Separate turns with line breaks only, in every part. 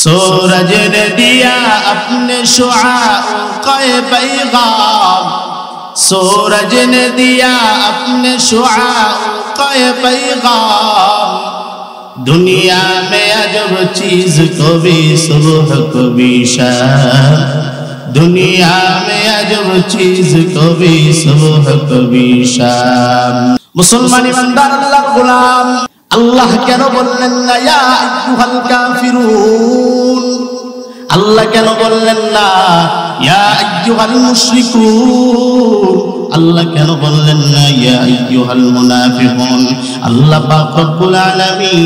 सूरज ने दिया अपने शुआओं का पैगाम, सूरज ने दिया अपने शुआओं का पैगाम। दुनिया में अजब चीज कभी सुबह कभी शाम, दुनिया में अजब चीज कभी सुबह कभी शाम। मुसलमान ईमानदार अल्लाहर गुलाम, আল্লাহ কেন বললেন না ইয়া আইয়ুহাল কাফিরুন? আল্লাহ কেন বললেন না ইয়া আইয়ুহাল মুশরিকুন? আল্লাহ কেন বললেন না ইয়া আইয়ুহাল মুনাফিকুন? আল্লাহ পাক রব্বুল আলামিন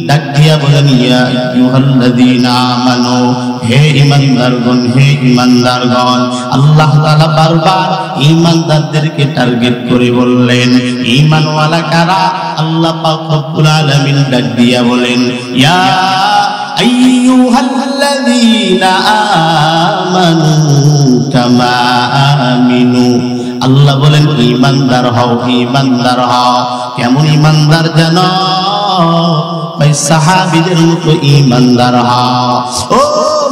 ডাক দিয়া বলেন ইয়া আইয়ুহাল্লাযীনা আমানু, হে ঈমানদারগণ, হে ঈমানদারগণ। আল্লাহ তাআলা বারবার ঈমানদারদেরকে টার্গেট করে বললেন ঈমানওয়ালা কারা? আল্লাহ পাক রব্বুল আলামিন ডাক দিয়া বলেন ইয়া আইয়ুহাল্লাযীনা আমানু কামা আমিনু। আল্লাহ বলেন ঈমানদার হও, ঈমানদার হও। কেমন ঈমানদার জানো? ভাই সাহাবীদের মতো ঈমানদার হও। ও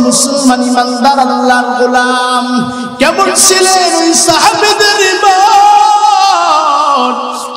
মুসলমান ঈমানদার আল্লাহর গোলাম, কেমন ছিলেন ওই সাহাবীদের ঈমান?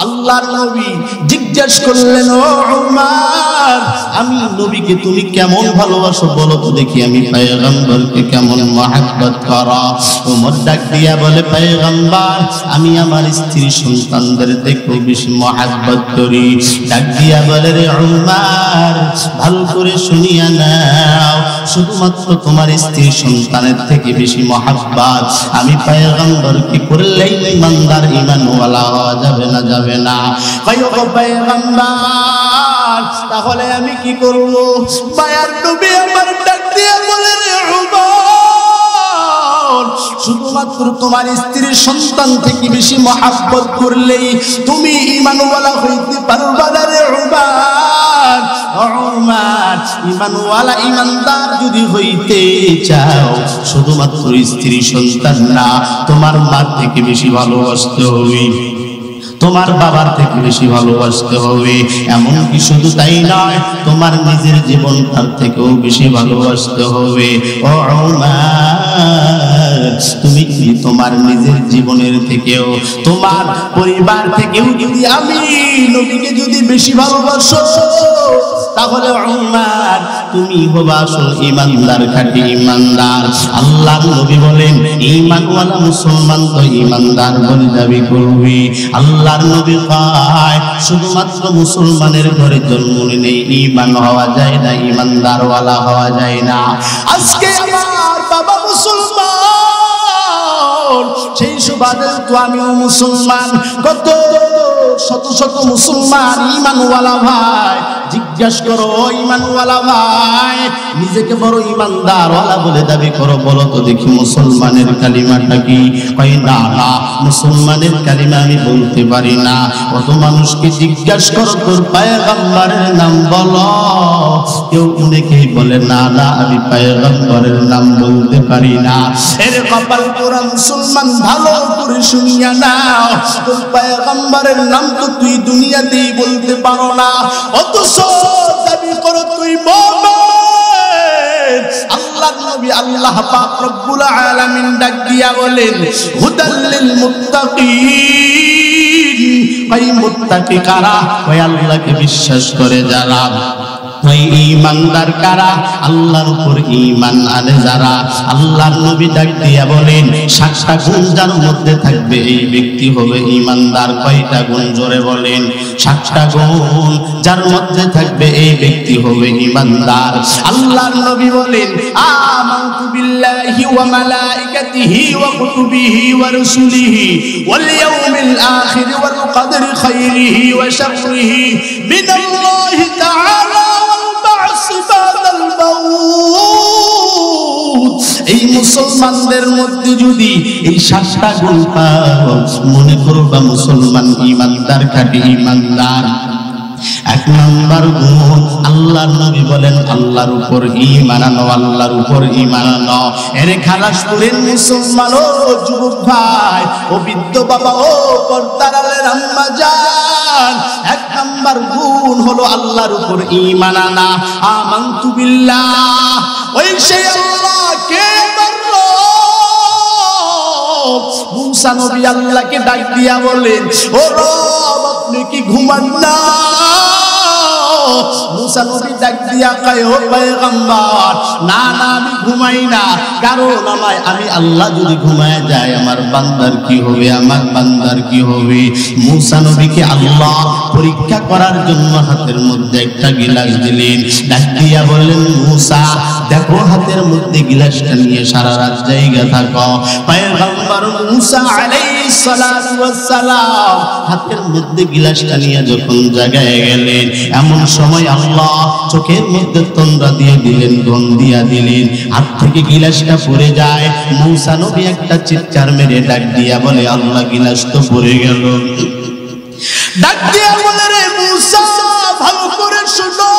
আল্লাহর নবী জিজ্ঞেস করলেন ও উমর, আমি নবীকে তুমি কেমন ভালোবাসো বলো তো দেখি, আমি পয়গম্বরকে কেমন মহব্বত করো? উমর ডাক দিয়া বলে পয়গম্বর, আমি আমার স্ত্রী সন্তানদের দেখো বেশি মহব্বত করি। ডাক দিয়া বলে রে উমর, ভালো করে শুনিয়া নাও, শুধুমাত্র তোমার স্ত্রী সন্তানের থেকে বেশি মহব্বত আমি পয়গম্বরকে করলেই ঈমানদার, ঈমানওয়ালা হওয়া যাবে না, যাবে না। পয়গম্বর, তাহলে আমি কি করব? মায়ার নবী আমার ডাক দিয়ে বলে রে উমর, শুধুমাত্র তোমার স্ত্রীর সন্তান থেকে বেশি মহব্বত করলেই তুমি ঈমানওয়ালা হইতে পারবা না রে উমর। উমর, ঈমানওয়ালা ঈমানদার যদি হইতে চাও শুধুমাত্র স্ত্রী সন্তান না, তোমার মা থেকে বেশি ভালোবাসতে হবে, তোমার বাবার থেকে বেশি ভালোবাসতে হবে। এমনকি শুধু তাই নয়, তোমার নিজের জীবন তার থেকেও বেশি ভালোবাসতে হবে। ও উমর, তুমি কি তোমার নিজের জীবনের থেকেও, তোমার পরিবার থেকেও যদি আমি নবীকে যদি বেশি ভালোবাসো, তাহলে উমর তুমি হবা আসল ঈমানদার, খাঁটি ঈমানদার। আল্লাহর নবী বলেন ঈমানওয়ালা মুসলমান তো ঈমানদার বলে দাবি করবে। আল্লাহর নবী কয় শুধুমাত্র মুসলমানের ঘরে জন্ম নিলে ঈমান হওয়া যায় না, ঈমানদারওয়ালা হওয়া যায় না। আজকে আমার বাবা মুসলমান, সেই সুবাদে তো আমিও মুসলমান। কত শত শত মুসলমান ঈমানওয়ালা ভাই, জিজ্ঞেস করো ঈমানওয়ালা ভাই, নিজেকে বড় ঈমানদারওয়ালা বলে দাবি করো, বলো তো দেখি মুসলমানের কালিমাটা কি? কই না না, মুসলমানের কালিমা আমি বলতে পারি না। কত মানুষকে জিজ্ঞেস করো তোর পয়গম্বরের নাম বলো, কেউ অনেকেই বলে না না আমি পয়গম্বরের নাম বলতে পারি না। এর কপাল তোরা মুসলমান, ভালো করে শুনিয়া নাও, তোর পয়গম্বরের নাম তো তুই দুনিয়াতেই বলতে পারো না, অথচ দাবি করো তুই মুমিন। আল্লাহর নবী আল্লাহ পাক রব্বুল আলামিন ডাক দিয়া বলেন হুদাল লিল মুত্তাকিন। ওই মুত্তাকি কারা? ওই আল্লাহকে বিশ্বাস করে যারা। ওই ঈমানদার কারা? আল্লাহর উপর ঈমান আনে যারা। আল্লাহর নবী ডাক দিয়া বলেন 7টা গুণ যার মধ্যে থাকবে এই ব্যক্তি হবে ঈমানদার। কয়টা গুণ? জোরে বলেন। 7টা গুণ যার মধ্যে থাকবে এই ব্যক্তি হবে ঈমানদার। আল্লাহর নবী বলেন আমানতু বিল্লাহি ওয়া মালাইকাতিহি ওয়া কুতুবিহি ওয়া রুসুলিহি ওয়াল ইয়াউমিল আখির ওয়াল কদরি খাইরিহি ওয়া শাররিহি মিনাল্লাহি তাআলা। এই মুসলমানদের মধ্যে যদি এই 7টা গুণ পাও, মনে করবা মুসলমান ঈমানদার, খাঁটি ঈমানদার। 1 নম্বর গুণ, আল্লাহর নবী বলেন আল্লাহর উপর ঈমান আনো, আল্লাহর উপর ঈমান আনো। এরে খালাসপুরের মুসলমান ও যুবক ভাই, ও বৃদ্ধ বাবা, ও পর্দার আলের আম্মা জান, 1 নম্বর গুণ হলো আল্লাহর উপর ঈমান আনা। আমানতু বিল্লাহ, ওই সেই আল্লাহ কে মুসা নবী আল্লাহকে ডাক দিয়া বলেন, ও রব আপনি কি ঘুমান না? মুসা নবী ডাক দিয়া কয়, ও পয়গম্বর, না না আমি ঘুমাই না, কারণ আমি আল্লাহ যদি ঘুমায় যায় আমার বান্দার কি হবে, আমার বান্দার কি হবে? মুসা নবীকে আল্লাহ পরীক্ষা করার জন্য হাতের মধ্যে একটা গিলাস দিলেন, ডাক দিয়া বললেন, মুসা দেখো হাতের মধ্যে গিলাসটা নিয়ে সারা রাত জায়গা থাকো। পয়গম্বর মুসা আলাইহিস সালাতু ওয়াস সালাম হাতের মধ্যে গিলাসটা নিয়ে যখন জায়গায় গেলেন, এমন সময় আল্লাহ চোখের মধ্যে তন্দ্রা দিয়ে দিলেন, গন দিয়া দিলেন, হাত থেকে গিলাসটা পড়ে যায়। মুসা নবী একটা চিৎকার মেরে ডাক দিয়া বলে, আল্লাহ গিলাস তো পড়ে গেল। ডাক দিয়া বলে, রে মুসা ভালো করে শুনো,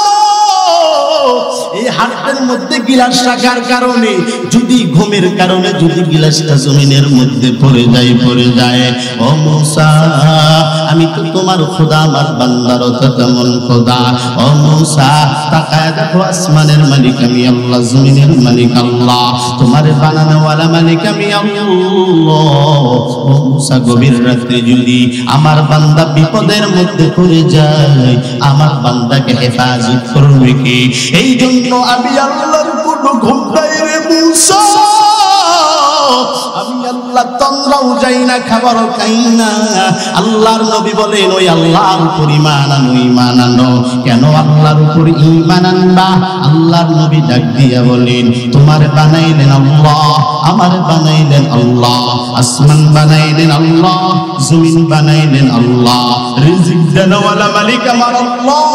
এই হাতের মধ্যে গিলাস রাখার কারণে যদি ঘুমের কারণে যদি গিলাসটা জমিনের মধ্যে পড়ে যায়, ও মুসা আমি তো তোমার খোদা, আমার বান্দার তো তেমন খোদা। ও মুসা তাকায় দেখো, আসমানের মালিক আমি আল্লাহ, জমিনের মালিক আল্লাহ, তোমার বানানোওয়ালা মালিক আমি আল্লাহ। ও মুসা গভীর রাত্রে যদি আমার বান্দা বিপদের মধ্যে পড়ে যায়, আমার বান্দাকে হেফাজত করবে কে? এই জন্য আমি আল্লাহর কোনো ঘুম নাই রে মুসা, আমি আল্লাহ তন্দ্রাও যাই না, খাবারও খাই না। আল্লাহর নবী বলেন, ওই আল্লাহর উপর ঈমান আনো। কেন আল্লাহর উপর ঈমান আনবা? আল্লাহর নবী ডাক দিয়া বলেন, তোমার বানাইলেন আল্লাহ, আমার বানাইলেন আল্লাহ, আসমান বানাইলেন আল্লাহ, জমিন বানাইলেন আল্লাহ, রিজিক দেওয়ালা মালিক আমার আল্লাহ,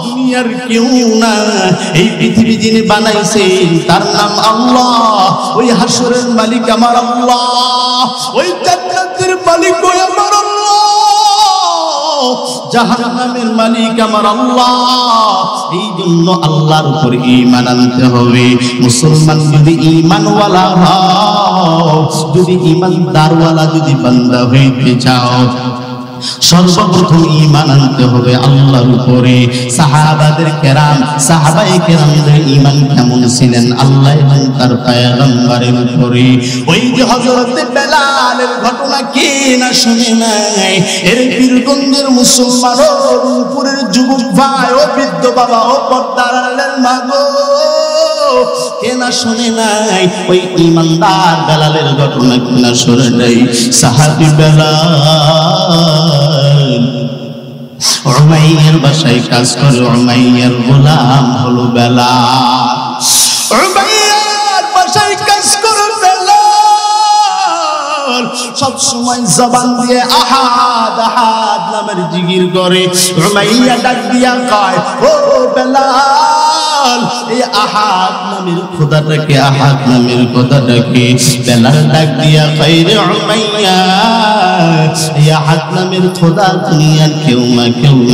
দুনিয়ার কেউ না। এই পৃথিবী যিনি বানাইছেন তার নাম আল্লাহ, ওই হাসরের মালিক আমার আল্লাহ, ওই জান্নাতের মালিক ওই আমার আল্লাহ, জাহান্নামের মালিক আমার আল্লাহ। এই জন্য আল্লাহর উপর ঈমান আনতে হবে। মুসলমান যদি ঈমানওয়ালা হও, যদি ঈমানদারওয়ালা যদি বান্দা হইতে চাও, সর্বপ্রথম ঈমান আনতে হবে আল্লাহর উপরে। সাহাবায়ে কেরামদের ঈমান কেমন ছিলেন আল্লাহ এবং তার পয়গম্বরের উপরে? ওই যে হযরত বেলালের ঘটনা কে না শুনে নাই? এর বীরগঞ্জের মুসলমানের উপরের যুবক ভাই, ও বৃদ্ধ বাবা, ও পর্দার আড়ালের মা গো, কে না শুনে নাই? ওই ঈমানদার বেলালের ঘটনা কে না শুনে নাই? সাহাবী বেলাল উমাইয়ার বাসায় কাজ করে, উমাইয়ার গোলাম হলো বেলাল। উমাইয়ার বাসায় কাজ করে বেলাল, সব সময় জবান দিয়ে আহাদ আহাদ নামের জিকির করে। উমাইয়া ডাক দিয়া কয়, ও বেলাল, এই আহাদ নামের খোদাটাকে, আহাদ নামের খোদাটাকে? বেলাল ডাক দিয়া কয়, রে উমাইয়া, এই আহাদ নামের খোদা দুনিয়ার কেউ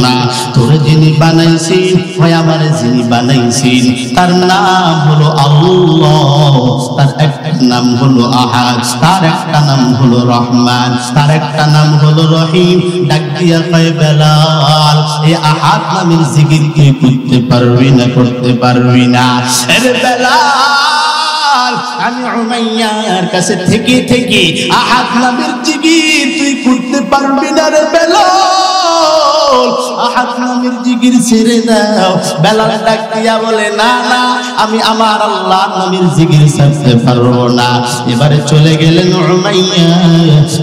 না, তোরে যিনি বানাইছেন, হয় আমারে যিনি বানাইছেন, তার নাম হলো আল্লাহ, তার একটা নাম হলো আহাদ, তার একটা নাম হলো রহমান, তার একটা নাম হলো রহিম। ডাক দিয়া কয়, বেলাল, এই আহাদ নামের জিকির তুই করতে পারবি না, করতে পারবি না? আরে বেলাল, আমি উমাইয়ার কাছে থেকে থেকে আহাদ নামের জিকির তুই করতে পারবি না রে বেলাল, আহাদ নামের জিকির ছেড়ে দাও। বেলাল ডাক দিয়া বলে, না না, আমি আমার আল্লাহ নামের জিকির ছাড়তে পারবো না। এবারে চলে গেলেন উমাইয়া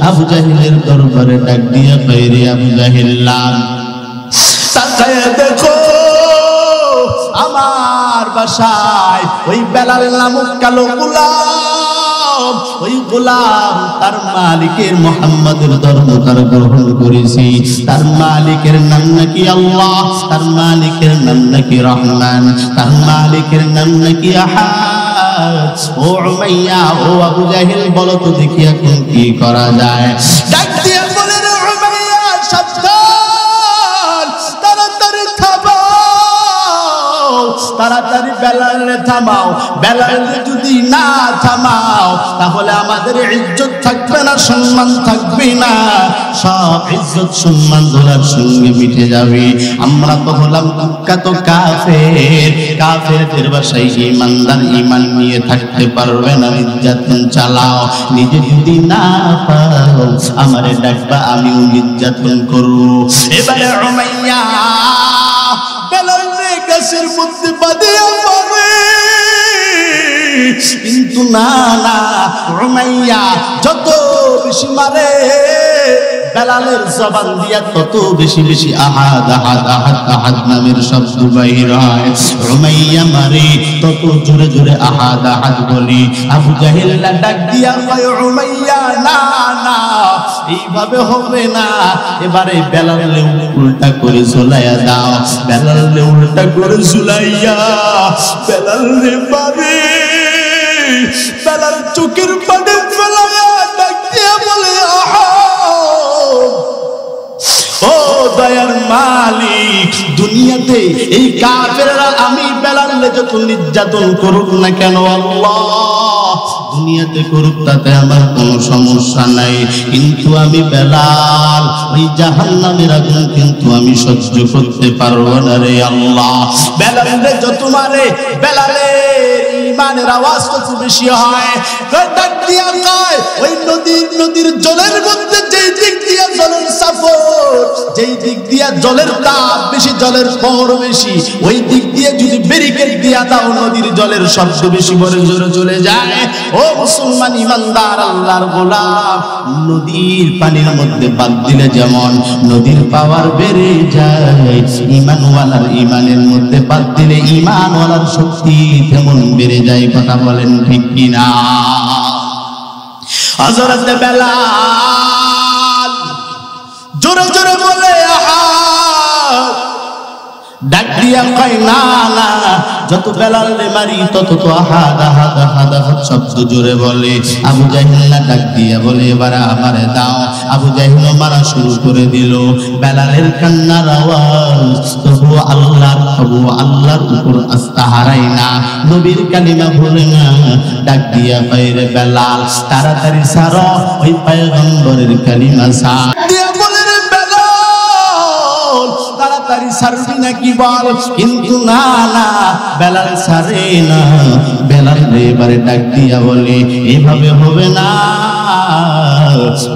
আবু জাহিলের দরবারে, ডাক দিয়া কয়, রে আবু জাহিল, তাকায় দেখো আমার বাসায় ওই বেলাল নামক কালো গোলাম, ওই গোলাম তার মালিকের মুহাম্মাদের ধর্ম তার গ্রহণ করেছে। তার মালিকের নাম নাকি আল্লাহ, তার মালিকের নাম নাকি রহমান, তার মালিকের নাম নাকি আহাদ। ও উমাইয়া, ও আবু জাহিল, বলো তো দেখি এখন কি করা যায়? ডাক দিয়ে বলে, রে উমাইয়া, সাবধান, তাড়াতাড়ি থামো, তাড়াতাড়ি বেলালে থামাও, বেলালে যদি না থামাও তাহলে আমাদের ইজ্জত থাকবে না, সম্মান থাকবে না, সব ইজ্জত সম্মান ধরার সঙ্গে মিটে যাবে। আমরা তো হলাম কুখ্যাত কাফের, কাফেরদের বাসায় ঈমানদার ঈমান নিয়ে থাকতে পারবে না, নির্যাতন চালাও, নিজে যদি না পাও আমারে ডাকবা, আমিও নির্যাতন করব। এবারে উমাইয়া বেলালে গাছের মধ্যে বাঁধিয়া পড়ে, কিন্তু না না, উমাইয়া যত বেশি মারে বেলালের জবান দিয়া তত বেশি বেশি আহাদ আহাদ আহাদ আহাদ নামের শব্দ বাইর হয়। উমাইয়া মারে তত জোরে জোরে আহাদ আহাদ বলি। আবু জাহেল ডাক দিয়া কয় উমাইয়া না না, এইভাবে হবে না, এবারে বেলালে উল্টা করে ঝুলাইয়া দাও। বেলালে উল্টা করে ঝুলাইয়া বেলালে মারে, বেলাল চোখের পানি ফেলাইয়া ডাক দিয়া বলে ও দয়ার মালিক, দুনিয়াতে এই কাফেররা আমি বেলালে যত নির্যাতন করুক না কেন আল্লাহ, দুনিয়াতে করুক তাতে আমার কোনো সমস্যা নাই, কিন্তু আমি বেলাল ওই জাহান্নামের আগুন কিন্তু আমি সহ্য করতে পারবো না রে আল্লাহ। বেলালে যত মারে বেলালের ঈমানের আওয়াজ তত বেশি হয়। ডাক দিয়া কয় ওই নদীর জলের মধ্যে যেই দিক দিয়া জলের সাপোর্ট, যেই দিক দিয়া জলের তাপ বেশি, জলের প্রহর বেশি, ওই দিক দিয়ে যদি ব্যারিকেড দিয়া দাও নদীর জলের শব্দ বেশি বড় জোরে চলে যায়। ও মুসলমান ইমানদার আল্লাহর গোলাম, নদীর পানির মধ্যে বাদ দিলে যেমন নদীর পাওয়ার বেড়ে যায়, ঈমানওয়ালার ঈমানের মধ্যে বাদ দিলে ঈমানওয়ালার শক্তি তেমন বেড়ে যায়। কথা বলেন ঠিক কিনা? হযরত বেলাল জোরে জোরে বলে আহাদ, ডাক দিয়া কয় না না, যত বেলালে মারি তত তো আহাদ আহাদ আহাদ আহাদ শব্দ জোরে বলে। আবু জাহেল ডাক দিয়া বলে এবার আমারে দাও। আবু জাহেল মারা শুরু করে দিল। বেলালের কান্নার আওয়াজ তবু আল্লাহর উপর আস্থা হারাই না, নবীর কালিমা ভুলে না। ডাক দিয়া কয় রে বেলাল, তাড়াতাড়ি ছাড়ো, ওই পয়গম্বরের কালিমা ছাড় দিয়া বলে রে বেলাল, তাড়াতাড়ি ছাড়বি নাকি বল, কিন্তু না না, বেলাল ছাড়ে না। বেলাল রে এবারে ডাক দিয়া বলে এভাবে হবে না,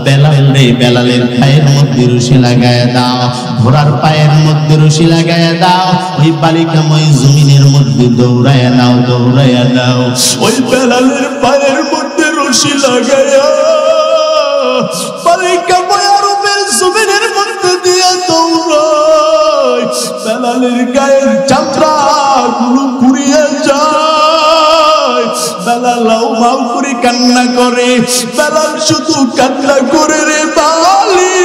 বেলাল রে, বেলালের পায়ের মধ্যে রশি লাগায়া দাও, ঘোড়ার পায়ের মধ্যে রশি লাগায়া দাও, ওই বালিকাময় জমিনের মধ্যে দৌড়ায়া নাও, দৌড়ায়া নাও। ওই বেলালের পায়ের মধ্যে রশি লাগায়া বালিকাময় আরবের জমিনের মধ্যে দিয়া দৌড়ায়। বেলালের গায়ের চামড়া গুলো পুড়িয়ে যায়। বেলাল লাউ মাউ করে কান্না করে। বেলাল শুধু কান্না করে রে বালি,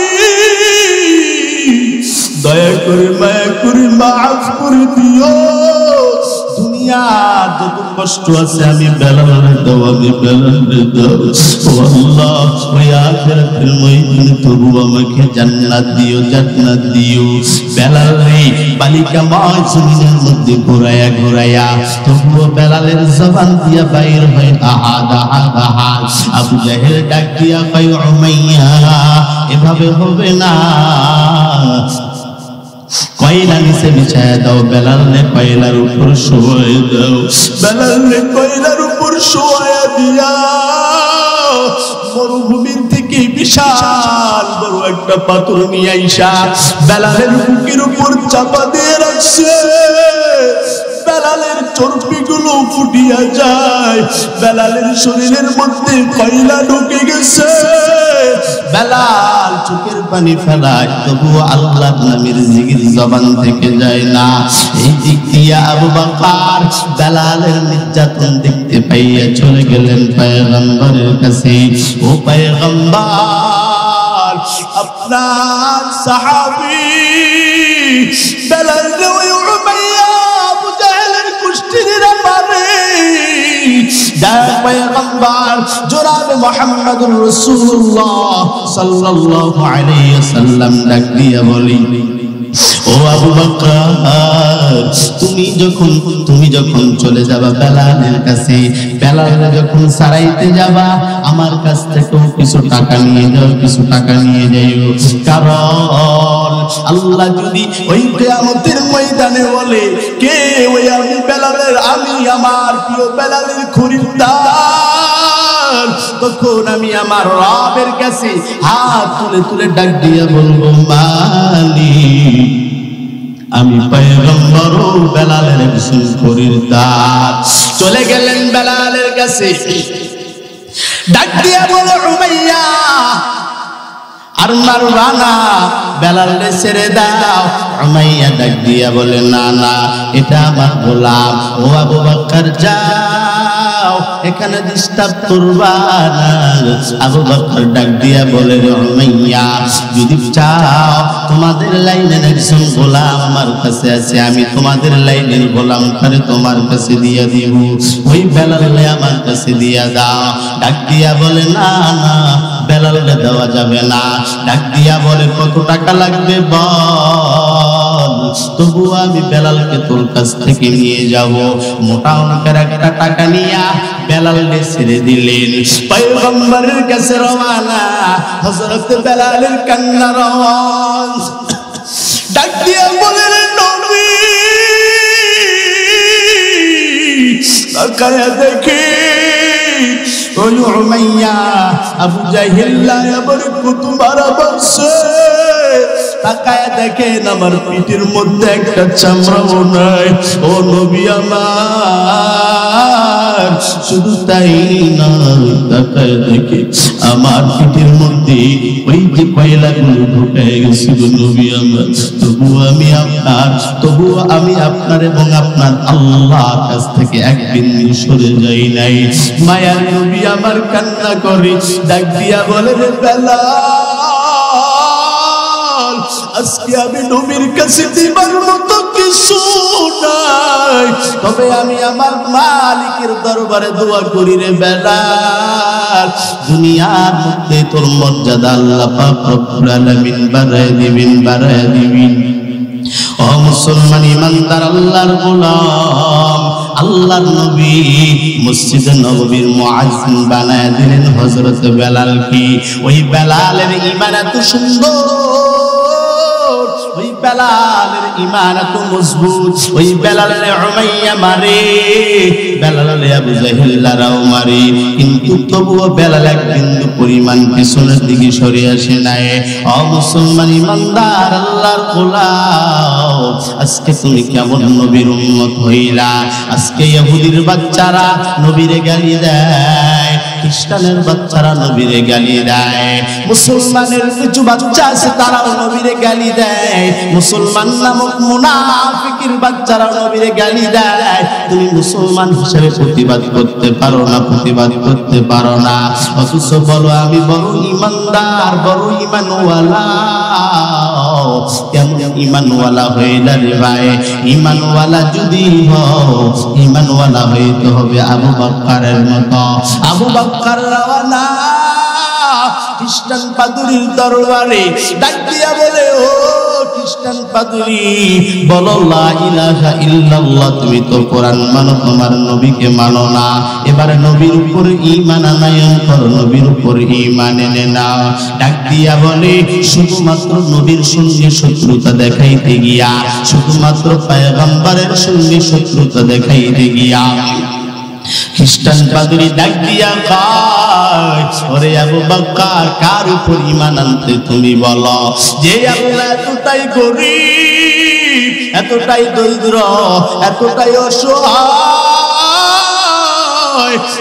দয়া করে মায়া করে মাফ করে দিও। দুনিয়া যত কষ্ট আছে আমি বেলালে দাও, আমি বেলালে দাও। ও আল্লাহ, ওই আখিরাতের ময়দানে তবু আমাকে জান্নাত দিও, জান্নাত দিও। বেলাল রে বালিকাময় জমিনের মধ্যে ঘোরায়া ঘোরায়া তবুও বেলালের জবান দিয়া বাইর হয় আহাদ আহাদ আহাদ। আবু জাহেল ডাক দিয়া কয় উমাইয়া এভাবে হবে না, কয়লা নিচে বিছায়া দাও, বেলালে কয়লার উপর শোয়া দাও। বেলালে কয়লার উপর শোয়া দিয়া মরুভূমির থেকে বিশাল বড় একটা পাথর নিয়ে আইসা বেলালের বুকের উপর চাপা দিয়ে রাখছে। বেলালের চর্বিগুলো ফুটিয়া যায়, বেলালের শরীরের মধ্যে কয়লা ঢুকে গেছে। বেলাল চোখের পানি ফেলায় তবুও আল্লাহর নামের জিকির জবান থেকে যায় না। এই দিক দিয়া আবু বকর বেলালের নির্যাতন দেখতে পাইয়া চলে গেলেন পয়গম্বরের কাছে। ও পয়গম্বর, আপনার সাহাবী বেলাল ওই উমাইয়া আবু জাহেলের কুষ্টিরা মারে। পয়গম্বর জনাব মুহাম্মদুর রাসূলুল্লাহ সাল্লাল্লাহু আলাইহি ওয়াসাল্লাম ডাক দিয়া বলি ও আবু বকর, তুমি যখন চলে যাবা বেলালের কাছে, বেলাল যখন সারাইতে যাবা, আমার কাছ থেকেও কিছু টাকা নিয়ে যাও, কিছু টাকা নিয়ে যাইও। কারণ আল্লাহ যদি ওই কিয়ামতের ময়দানে বলে কে ওই আমি বেলালের, আমি আমার প্রিয় বেলালের খরিদ্দার, তখন আমি আমার রবের কাছে হাত তুলে তুলে ডাক দিয়ে বলবো মালিক, আমি পয়গম্বর বেলালের একজন খরিদ্দার। চলে গেলেন বেলালের কাছে, ডাক দিয়ে বলে উমাইয়া আর মারবা না, বেলালে ছেড়ে দাও। উমাইয়া ডাক দিয়া বলে না না, এটা আমার গোলাম। ও আবু বকর যাও, এখানে ডিস্টার্ব করবা না। আবু বকর ডাক দিয়া বলে উমাইয়া, যদি চাও তোমাদের লাইনের একজন গোলাম আমার কাছে আছে, আমি তোমাদের লাইনের গোলাম করে তোমার কাছে দিয়া দিব, ওই বেলালে আমার কাছে দিয়া দাও। ডাক দিয়া বলে না না, বেলালে দেওয়া যাবে না। ডাক দিয়া বলে কত টাকা লাগবে বল, তবু আমি বেলালকে তোর কাছ থেকে নিয়ে যাব। মোটা অঙ্কের একটা টাকা নিয়া বেলালকে ছেড়ে দিলেন, পয়গম্বরের কাছে রওনা। হযরত বেলালের কান্নার আওয়াজ, ডাক দিয়া বলেন নবী, তাকায়া দেখে ওই উমাইয়া আবু জাহিল লায়াবার কত মারা বলছে। তাকায়া দেখেন আমার পিঠের মধ্যে একটা চামড়াও নাই। ও নবী আমার, শুধু তাই না, তাকায়া দেখে আমার পিঠের মধ্যে ওই যে কয়লাগুলো ঢুকে গেছিল নবী আমার। তবুও আমি আপনার এবং আপনার আল্লাহর কাছ থেকে এক বিন্দু সরে যাই নাই। মায়ার নবী আমার কান্না করে ডাক দিয়া বলে রে বেলাল, আজকে আমি নবীর কাছে দিবার মতো কিছু নাই, তবে আমি আমার মালিকের দরবারে দোয়া করি রে বেলাল, দুনিয়ার মধ্যে তোর মর্যাদা আল্লাহ পাক রব্বুল আলামিন বাড়ায় দিবেন। ও মুসলমান ইমানদার আল্লাহর গোলাম, আল্লাহর নবী মসজিদে নববীর মুয়াজ্জিন বানায় দিলেন হযরত বেলালকে। ওই বেলালের ঈমান এত সুন্দর, ওই বেলালের ঈমান এত মজবুত, ওই বেলালে উমাইয়া মারে, বেলালে আবু জাহিল লারাও মারে, কিন্তু তবুও বেলাল এক বিন্দু পরিমাণ পিছনের দিকে সরে আসে নাই। ও মুসলমান ইমানদার আল্লাহর গোলাম, আজকে তুমি কেমন নবীর উম্মত হইলা? আজকে ইহুদির বাচ্চারা নবীরে গালি দেয়, খ্রিস্টানের বাচ্চারা নবীরে গালি দেয়, মুসলমানের কিছু বাচ্চা আছে তারাও নবীরে গালি দেয়, মুসলমান নামক মুনাফিকের বাচ্চারা নবীরে গালি দেয়। তুমি মুসলমান হিসেবে প্রতিবাদ করতে পারো না, অথচ বলো আমি বড় ইমানদার, বড় ঈমানওয়ালা। কেমন ঈমানওয়ালা হইলা রে ভাই? ঈমানওয়ালা যদি হও, ঈমানওয়ালা হইতে হবে আবু বকরের মতো। আবু বকর রওনা খ্রিস্টান পাদুরির দরবারে, ডাক দিয়া বলে ও খ্রিস্টান পাদুরি, বলো লা ইলাহা ইল্লাল্লাহ। তুমি তো কোরআন মানো, তোমার নবীকে মানো না। এবারে নবীর উপর ঈমান আনয়ন করো, নবীর উপর ঈমান এনে নাও। ডাক দিয়া বলে শুধুমাত্র নবীর সঙ্গে শত্রুতা দেখাইতে গিয়া, শুধুমাত্র পয়গম্বরের সঙ্গে শত্রুতা দেখাইতে গিয়া খ্রিস্টান পাদুরি ডাক দিয়া কয়, ওরে আবু বকর, কার উপর ঈমান আনতে তুমি বলো? যে আল্লাহ এতটাই গরীব, এতটাই দরিদ্র, এতটাই অসহায়,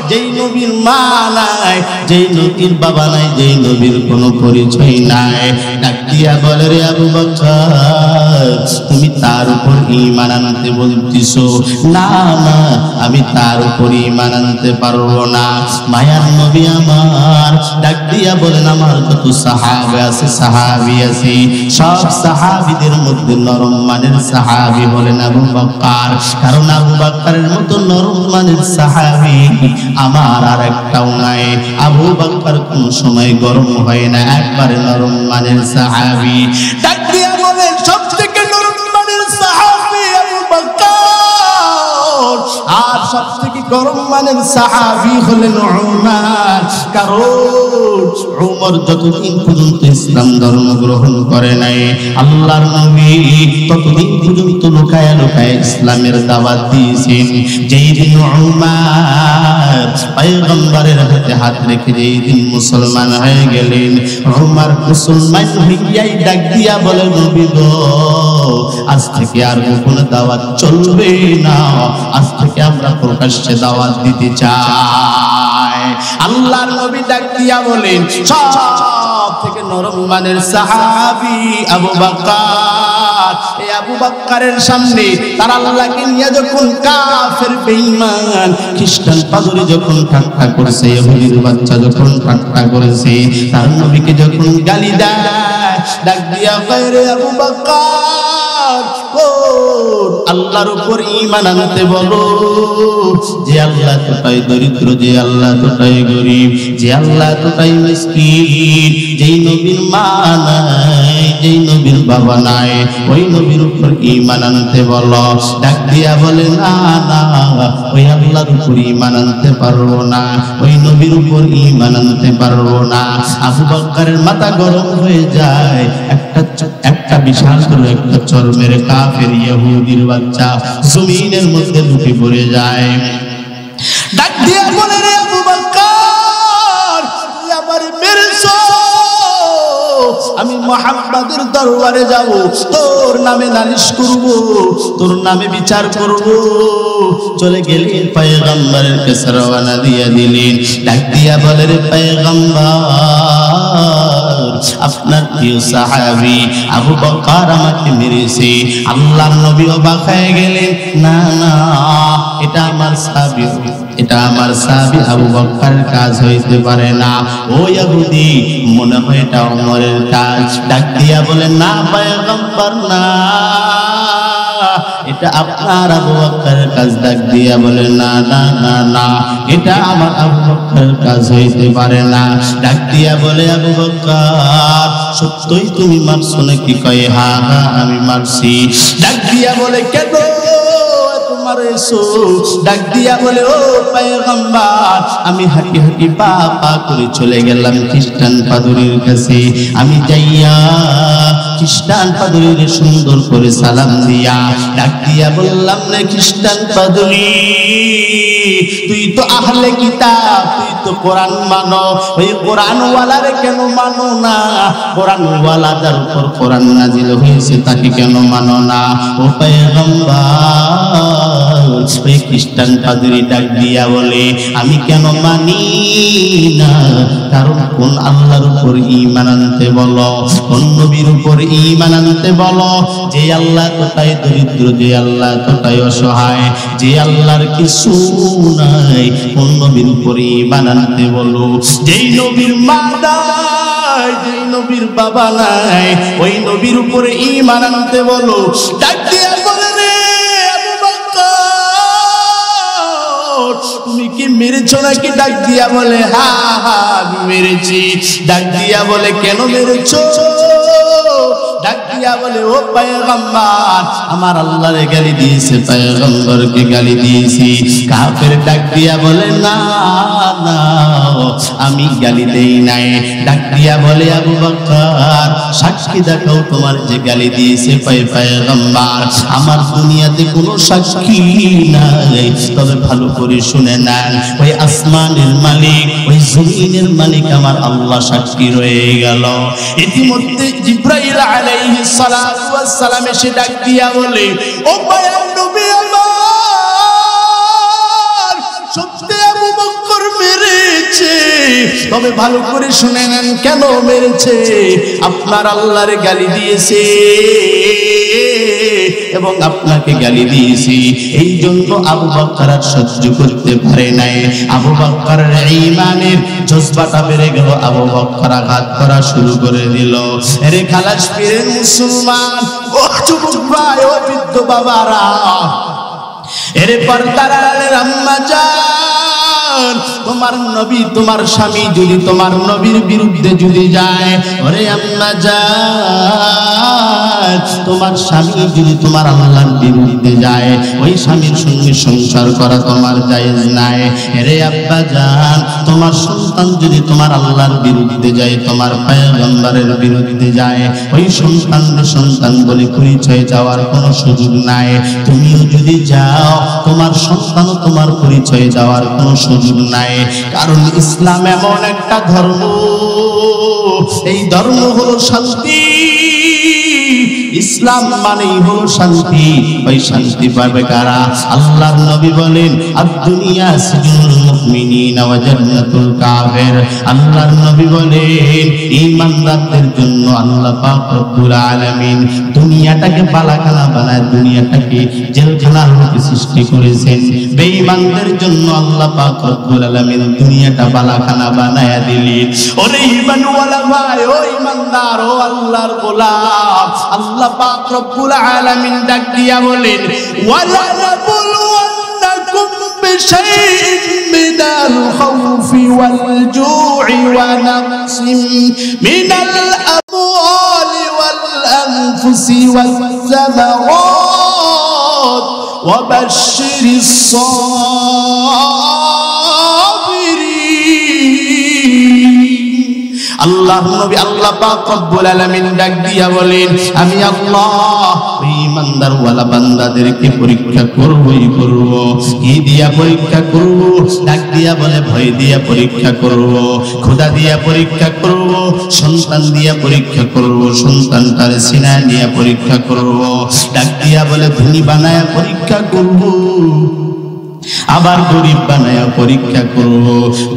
যেই নবীর মা নাই, যেই নবীর বাবা নাই, যেই নবীর কোনো পরিচয় নাই, ডাক দিয়া বলে রে আবু বকর, তুমি তার উপর ঈমান আনতে বলতিছো? না না, আমি তার উপর ঈমান আনতে পারবো না। মায়ার নবী আমার ডাক দিয়া বলেন, আমার কত সাহাবা আছে, সাহাবী আছে, সব সাহাবীদের মধ্যে নরম মানের সাহাবী হলেন আবু বকর। কারণ আবু বকরের মতো নরম মানের সাহাবী আমার আর একটাও নাই। আবু বকর কোন সময় গরম হয় না, একবারে নরম মানের সাহাবী। ডাক দিয়া বলেন, সবথেকে সবথেকে গরম মানের সাহাবী হলেন উমর। কারণ উমর যতদিন পর্যন্ত ইসলাম ধর্ম গ্রহণ করে নাই, আল্লাহর নবী ততদিন পর্যন্ত লুকায়া লুকায়া ইসলামের দাওয়াত দিয়েছেন। যেই দিন উমর পয়গম্বরের হাতে হাত রেখে যেই দিন মুসলমান হয়ে গেলেন, উমর মুসলমান হইয়াই ডাক দিয়া বলে, নবী গো, আজ থেকে আর কোনো দাওয়াত চলবে না, আজ থেকে আমরা প্রকাশ্যে দাওয়াত দিতে চাই। আল্লাহর নবী ডাক দিয়া বলেন, সব থেকে নরম মানের সাহাবী আবু বকর, এই আবু বকরের সামনে তার আল্লাহকে নিয়ে যখন কাফের বেঈমান খ্রিস্টান পাদরি যখন ঠাট্টা করেছে, ইহুদির বাচ্চা যখন ঠাট্টা করেছে, তার নবীকে যখন গালি দেয়, ডাক দিয়া কয়, রে আবু বকর, আল্লাহর উপর ঈমান আনতে বলো। যে আল্লাহ তোটাই দরিদ্র, যে আল্লাহ তোটাই গরিব, যে আল্লাহ তোটাই মিসকিন, যেই নবীর মা নাই, যেই নবীর বাবা নাই, ওই নবীর উপর ঈমান আনতে বলো। ডাক দিয়া বলে, না না, ওই আল্লাহর উপর ঈমান আনতে পারবো না, ওই নবীর উপর ঈমান আনতে পারবো না। আবু বকরের মাথা গরম হয়ে যায়, একটা বিশাল করে একটা চর মেরে কাফের ইহুদির বাচ্চা জমিনের মধ্যে ঢুকে পড়ে যায়। ডাক দিয়া বলে, রে আবু বকর, তুই আমার মেরেছো, আমি মুহাম্মাদের দরবারে যাব, তোর নামে নালিশ করব, তোর নামে বিচার করব। চলে গেলেন পয়গম্বরের কাছে রওনা দিয়া দিলেন। ডাক দিয়া বলে, রে পয়গম্বর, আপনার প্রিয় সাহাবী আবু বকর আমাকে মেরেছে। আল্লাহর নবী অবাক হয়ে গেলেন, না না, এটা আমার সাহাবী, এটা আমার সাহাবী আবু বকরের কাজ হইতে পারে না। ও ইহুদি, মনে হয় এটা ওমরের কাজ। ডাক দিয়া বলেন, না পয়গম্বর, না, এটা আপনার আবু বকরের কাজ। ডাক দিয়া বলে, না না না না, এটা আমার আবু বকরের কাজ হইতে পারে না। ডাক দিয়া বলে, আবু বকর, সত্যই তুমি মারছো নাকি? কয়, হ্যাঁ হ্যাঁ, আমি মারছি। ডাক দিয়া বলে, কেন মারেছো? ডাক দিয়া বলে, ও পয়গম্বর, আমি হাঁটি হাঁটি পা পা করে চলে গেলাম খ্রিস্টান পাদরির কাছে। আমি যাইয়া খ্রিস্টান পাদরির সুন্দর করে সালাম দিয়া ডাক দিয়া বললাম, না খ্রিস্টান পাদরি, তুই তো আহলে কিতাব, তুই তো কোরআন মানো, ওই কোরআন ওয়ালারে কেন মানো না? কোরআন ওয়ালা যার উপর কোরআন নাজিল হয়েছে তাকে কেন মানো না? ও পয়গম্বর, ওই খ্রিস্টান পাদরি ডাক দিয়া বলে, আমি কেন মানি না? কারণ কোন আল্লাহর উপর ঈমান আনতে বলো, কোন নবীর উপর ঈমান আনতে বলো, যে আল্লাহ তোটাই দরিদ্র, যে আল্লাহ তোটাই অসহায়, যে আল্লাহর কিছু নাই, কোন নবীর উপর ঈমান আনতে বলো। যেই নবীর মা নাই, যেই নবীর বাবা নাই, ওই নবীর উপরে ঈমান আনতে বলো। ডাক দিয়া বলে, রে আবু বকর, তুমি কি মেরেছো নাকি? ডাক দিয়া বলে, হ্যাঁ হ্যাঁ, আমি মেরেছি। ডাক দিয়া বলে, কেন মেরেছো? ডাক দিয়া বলে, ও পয়গম্বর, আমার আল্লাহরে গালি দিয়েছে, পয়গম্বরকে গালি দিয়েছি। কাফের ডাক দিয়া বলে, না না, আমি গালি দেই নাই। ডাক দিয়া বলে, আবু বকর, সাক্ষী দেখাও তোমার যে গালি দিয়েছে পয়গম্বর। আমার দুনিয়াতে কোনো সাক্ষী নাই, তবে ভালো করে শুনে নেন, ওই আসমানের মালিক, ওই জমিনের মালিক আমার আল্লাহ সাক্ষী রয়ে গেল। ইতিমধ্যে জিবরাইল আলাইহিস সালাতু ওয়াস সালাম এসে ডাক দিয়া বলে, ও মায়ার নবী আমার, সত্যি আবু বকর মেরেছে, তবে ভালো করে শুনে নেন কেন মেরেছে। আপনার আল্লাহর গালি দিয়েছে এবং আপনাকে গালি দিয়েছি, এই জন্য আবু বকর আর সহ্য করতে পারে নাই। আবু বকরের ঈমানের জজবাটা বেড়ে গেল, আবু বকর আঘাত করা শুরু করে দিল। আরে খালাস পীরের মুসলমান, ও যুবক ভাই, ও বৃদ্ধ বাবারা, এরে পর্দার আড়ালের আম্মা জান, তোমার নবী তোমার স্বামী যদি তোমার নবীর বিরুদ্ধে যদি যায়, ওরে আম্মা জান, তোমার স্বামী যদি তোমার আল্লাহর বিরুদ্ধে যায়, ওই স্বামীর সঙ্গে সংসার করা তোমার জায়েজ নাই। রে আব্বা জান, তোমার সন্তান যদি তোমার আল্লাহর বিরুদ্ধে যায়, তোমার পয়গম্বরের বিরুদ্ধে যায়, ওই সন্তান বলে পরিচয় যাওয়ার কোনো সুযোগ নাই। তুমিও যদি যাও, তোমার সন্তানও তোমার পরিচয় যাওয়ার কোনো সুযোগ নাই। কারণ ইসলাম এমন একটা ধর্ম, এই ধর্ম হলো শান্তি। ইসলাম মানেই হলো শান্তি। ওই শান্তি পাবে কারা? আল্লাহর নবী বলেন, আদ-দুনিয়া সিজনুল মুমিনিনা ওয়া জান্নাতুল কাফির। আল্লাহর নবী বলেন, ঈমানদারদের জন্য আল্লাহ পাক রব্বুল আলামিন দুনিয়াটাকে বালাখানা বানায়, দুনিয়াটাকে জেলখানার মতো সৃষ্টি করেছেন। বেঈমানদের জন্য আল্লাহ পাক রব্বুল আলামিন দুনিয়াটা বালাখানা বানায়া দিলেন। ওরে ঈমানওয়ালা ভাই, ও ঈমানদার, ও আল্লাহর গোলাম, আল্লাহ পাক রব্বুল আলামিন ডাক দিয়া বলেন, ওয়ালা নাবলুওয়ান্নাকুম বিশাইইন মিনাল খাউফি ওয়াল জু'i ওয়া নাকসিম মিনাল আমওয়ালি ওয়াল আনফুসি ওয়াজ যামারাত ওয়া বাশশিরিস সাবিরিন। আল্লাহ নবী আল্লাহ পাক রব্বুল আলামিন ডাক দিয়া বলেন, আমি আল্লাহ ঈমানদার ওয়ালা বান্দাদেরকে পরীক্ষা করবই করব। কি দিয়া পরীক্ষা করব? ডাক দিয়া বলে, ভয় দিয়া পরীক্ষা করব, খোদা দিয়া পরীক্ষা করব, সন্তান দিয়া পরীক্ষা করব, সন্তানটার সিনা দিয়া পরীক্ষা করব। ডাক দিয়া বলে, ধনী বানায়া পরীক্ষা করব, আবার গরিব বানায়া পরীক্ষা করব।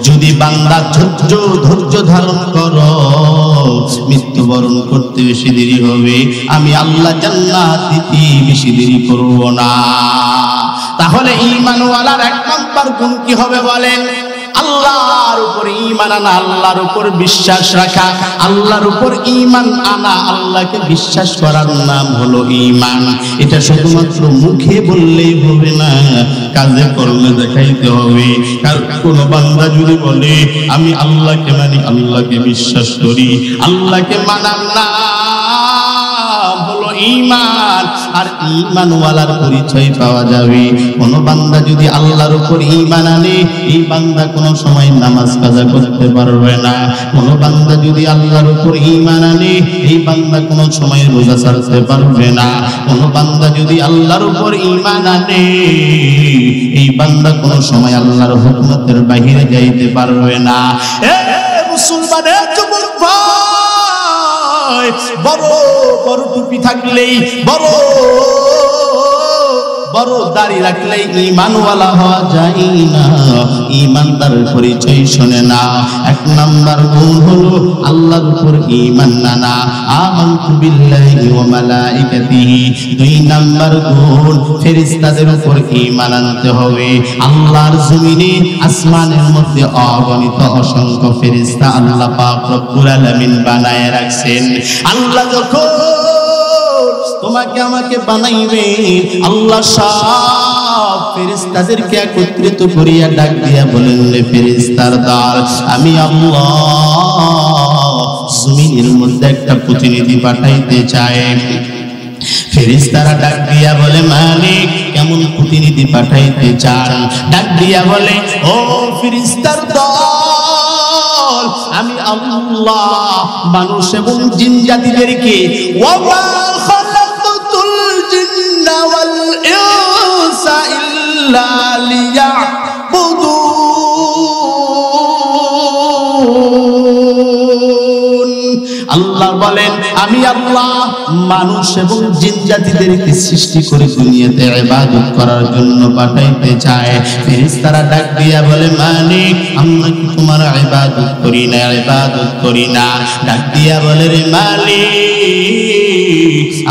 যদি বান্দা ধৈর্য ধারণ করো, মৃত্যুবরণ করতে বেশি দেরি হবে, আমি আল্লাহ জান্নাত দিতে বেশি দেরি করব না। তাহলে ঈমানওয়ালার এক নাম্বার গুণ কি হবে বলেন? আল্লাহর উপর ঈমান আনা, আল্লাহর উপর বিশ্বাস রাখা। আল্লাহর উপর ঈমান আনা, আল্লাহকে বিশ্বাস করার নাম হলো ঈমান। এটা শুধুমাত্র মুখে বললেই হবে না, কাজে করলে দেখাইতে হবে। কারণ কোন বান্দা যদি বলে আমি আল্লাহকে মানি, আল্লাহকে বিশ্বাস করি, আল্লাহকে মানার নাম হলো ঈমান। আর ঈমানওয়ালার পরিচয় পাওয়া যাবে। কোন বান্দা যদি আল্লাহর উপর ঈমান আনে, এই বান্দা কোনো সময় নামাজ কাজা করতে পারবে না। কোন বান্দা যদি আল্লাহর উপর ঈমান আনে, এই বান্দা কোনো সময় রোজা ছাড়তে পারবে না। কোন বান্দা যদি আল্লাহর উপর ঈমান আনে, এই বান্দা কোনো সময় আল্লাহর হুকুমতের বাহিরে যাইতে পারবে না। এ মুসলমানের যুবক ভাই, বড় বড় টুপি থাকলেই, বড় দাড়ি রাখলেই ঈমানওয়ালা হওয়া যায় না। ঈমানদার পরিচয় শোনে না। এক নাম্বার গুণ হলো আল্লাহর উপর ঈমান আনা, আমানতু বিল্লাহি ওয়া মালাইকাতিহি। দুই নাম্বার গুণ ফেরেশতাদের উপর ঈমান আনতে হবে। আল্লাহর জমিনে আসমানের মধ্যে অগণিত অসংখ্য ফেরেশতা আল্লাহ পাক রব্বুল আলামিন বানায় রাখছেন। আল্লাহ যখন তোমাকে আমাকে বানাইবে, আল্লাহ সব ফেরেশতাদেরকে একত্রিত করিয়া ডাক দিয়া বলেন, ফেরেশতার দল, আমি আল্লাহ জমিনের মধ্যে একটা প্রতিনিধি পাঠাইতে চাই। ফেরেশতারা ডাক দিয়া বলে, মালিক কেমন প্রতিনিধি পাঠাইতে চান? ডাক দিয়া বলে, ও ফেরেশতার দল, আমি আল্লাহ মানুষ এবং জিন জাতিদেরকে ওয়া খালাকতুল জিন্না ওয়াল ইনসা ইল্লা লিয়াবুদুন। আল্লাহ বলেন, আমি আল্লাহ মানুষ এবং জিন জাতিদেরকে সৃষ্টি করে দুনিয়াতে ইবাদত করার জন্য পাঠাইতে চায়। ফেরেশতারা ডাক দিয়া বলে, মালিক আমরা কি তোমার ইবাদত করি না, ইবাদত করি না। ডাক দিয়া বলে, রে মালিক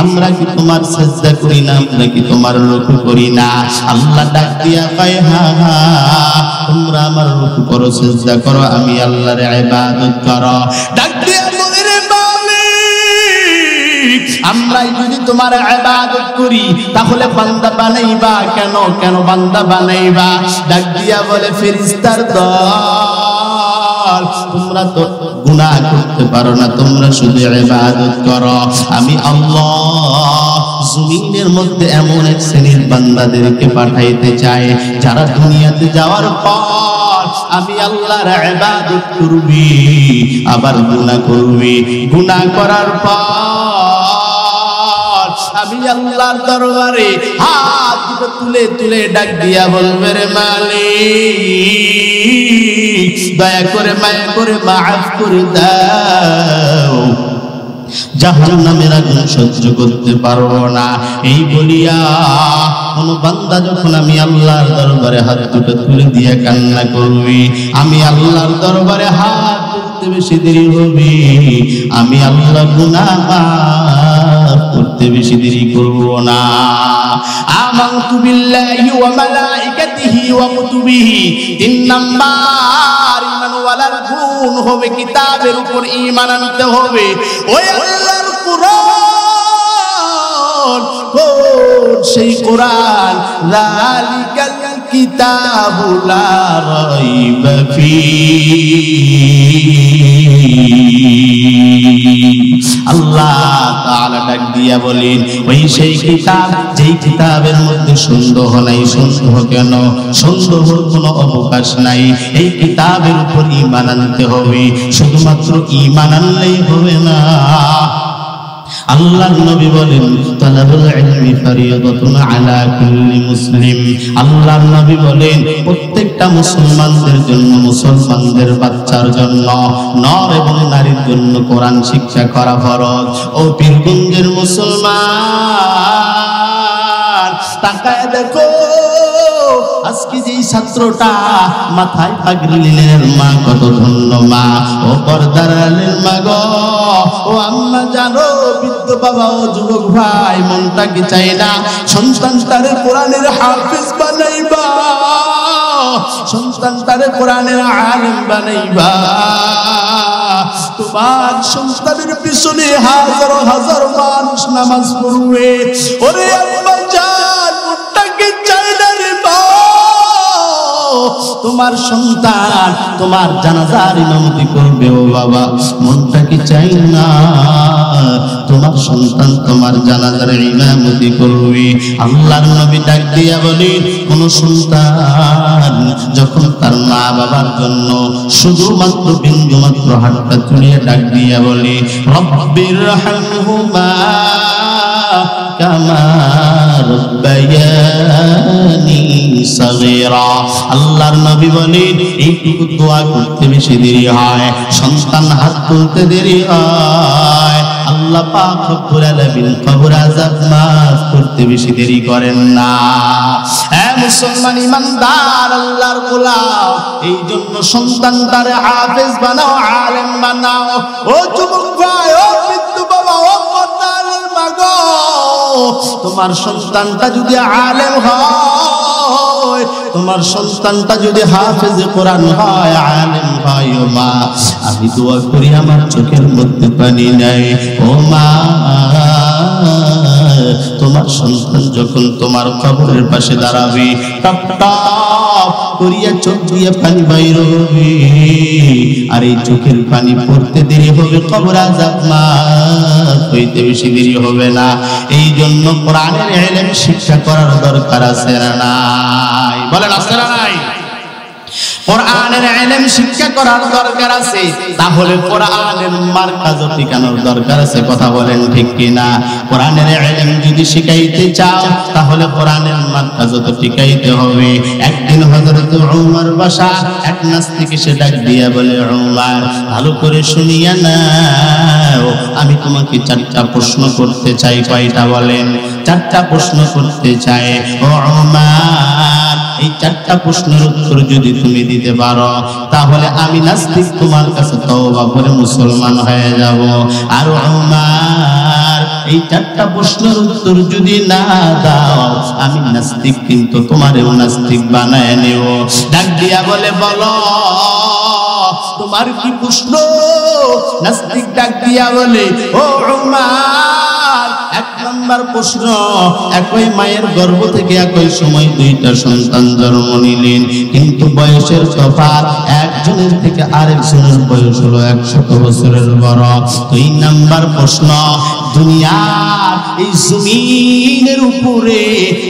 আমরা কি তোমার সিজদা করি না, আমরা কি তোমার রুকু করি না? আল্লাহ ডাক দিয়া কয়, হ্যাঁ হ্যাঁ তোমরা আমার রুকু করো, সিজদা করো, আমি আল্লাহর ইবাদত করো। ডাক দিয়া বলে, রে মালিক আমরাই যদি তোমার ইবাদত করি তাহলে বান্দা বানাইবা কেন? কেন বান্দা বানাইবা? ডাক দিয়া বলে ফেরেশতার দল, তোমরা তো গুনাহ করতে পারো না, তোমরা শুধু ইবাদত করো। আমি আল্লাহ জমিনের মধ্যে এমন এক শ্রেণীর বান্দাদেরকে পাঠাইতে চাই যারা দুনিয়াতে যাওয়ার পর আমি আল্লাহর ইবাদত করবি, আবার গুনাহ করবি। গুনাহ করার পর আমি আল্লাহর দরবারে হাত তুলে তুলে ডাক দিয়া বলবে, রে মালিক দয়া করে মায়া করে মাফ করে দাও, জাহান্নামের আগুন সহ্য করতে পারবো না। এই বলিয়া কোন বান্দা যখন আমি আল্লাহর দরবারে হাত দুটো তুলে দিয়ে কান্না করবি, আমি আল্লাহর দরবারে হাত তুলতে বেশি দেরি হবে, আমি আল্লাহ গুনাহ মাফ করতে বেশি দেরি করব না। আমানতু বিল্লাহি ওয়া মালাইকাতিহি ওয়া কুতুবিহি, 3 নাম্বার ঈমান ওয়ালার গুণ হবে কিতাবের উপর ঈমান আনতে হবে। ওই আল্লাহর কোরআন, কোন সেই কোরআন, যালিকাল কিতাবু লা রাইবা আল্লাহ তাআলা ডাক দিয়া বলেন, ওই সেই কিতাব যেই কিতাবের মধ্যে সন্দেহ নাই। সন্দেহ কেন? সন্দেহর কোনো অবকাশ নাই। এই কিতাবের উপর ঈমান আনতে হবে। শুধুমাত্র ঈমান আনলেই হবে না। আল্লাহর নবী বলেন, তালাবুল ইলমি ফারিয়াদাতুন আলা কুল্লি মুসলিম। আল্লাহর নবী বলেন, প্রত্যেকটা মুসলমানদের জন্য, মুসলমানদের বাচ্চার জন্য, নর এবং নারীর জন্য কোরআন শিক্ষা করা ফরজ। ও পীরগঞ্জের মুসলমান, তাকায় দেখো আজকে যেই ছাত্রটা মাথায় পাগড়ি নিলেন, মা কত ধন্য মা। ও পর্দার আলের মা গো, ও আম্মা জানো, বৃদ্ধ বাবা ও যুবক ভাই, মনটা কি চাই না সন্তানটারে কোরআনের হাফেজ বানাইবা, সন্তানটারে কোরআনের আলেম বানাইবা। তোমার সন্তানের পিছনে হাজার হাজার মানুষ নামাজ পড়বে। ওরে আম্মা জান, মনটা কি চাই না রে মা, তোমার সন্তান তোমার জানাজার ইমামতি করবে। ও বাবা, মনটা কি চাই না তোমার সন্তান তোমার জানাজার ইমামতি করবে? আল্লাহর নবী ডাক দিয়া বলে, কোন সন্তান যখন তার মা বাবার জন্য শুধুমাত্র বিন্দুমাত্র হাতটা তুলে ডাক দিয়া বলে, রব্বিরহামহুমা কামা রাব্বায়ানি সাগীরা। আল্লাহর নবী বলেন, এইটুকু দোয়া করতে বেশি দেরি হয়, সন্তান হাত তুলতে দেরি হয়, আল্লাহ পাক রব্বুল আলামিন কবর আযাব মাফ করতে বেশি দেরি করেন না। হে মুসলমান ইমানদার, আল্লাহর গোলাম, এই জন্য সন্তানটারে হাফেজ বানাও, আলেম বানাও। ও যুবক ভাই, ও বৃদ্ধ বাবা, ও পর্দার মা গো, তোমার সন্তানটা যদি আলেম হয়, তোমার সন্তানটা যদি হাফেজ কোরআন হয়, আলেম হয়, ও মা আমি দোয়া করি আমার চোখের মধ্যে পানি নাই। ও মা, তোমার সন্তান যখন তোমার কবরের পাশে দাঁড়াবে, টপ টপ করিয়া চোখ দিয়ে পানি বাইর হবে, আর এই চোখের পানি পড়তে দেরি হবে, কবর আযাব মাফ হইতে বেশি দেরি হবে না। এই জন্য কোরআনের ইলম শিক্ষা করার দরকার আছে না নাই? বলেন আছে না নাই? কোরআনের ইলম শিক্ষা করার দরকার আছে। তাহলে কোরআনের মারকাজ ঠিকানোর দরকার আছে। কথা বলেন ঠিক কিনা? কোরআনের ইলম যদি শিখাইতে চাও তাহলে কোরআনের মারকাজ তো শিখাইতে হবে। একদিন হযরত ওমর বাসা এক নাস্তিক এসে ডাক দিয়া বলে, ওমর ভালো করে শুনিয়া নাও, আমি তোমাকে 4টা প্রশ্ন করতে চাই। কয়টা বলেন? 4টা প্রশ্ন করতে চাই। ও ওমর, এই 4টা প্রশ্নের উত্তর যদি তুমি দিতে পারো তাহলে আমি নাস্তিক তোমার কাছে তওবা করে মুসলমান হয়ে যাব। আর ওমর, এই 4টা প্রশ্নের উত্তর যদি না দাও আমি নাস্তিক কিন্তু তোমারও নাস্তিক বানায় নেব। ডাক দিয়া বলে, বলো তোমার কি প্রশ্ন? নাস্তিক ডাক দিয়া বলে, ও ওমর এক নাম্বার প্রশ্ন, একই মায়ের গর্ভ থেকে একই সময় দুইটা সন্তান জন্ম নিলেন, কিন্তু বয়সের তফাৎ, একজনের থেকে আরেকজনের বয়স হলো 100 বছরের বড়। 2 নাম্বার প্রশ্ন, দুনিয়ার এই জমিনের উপরে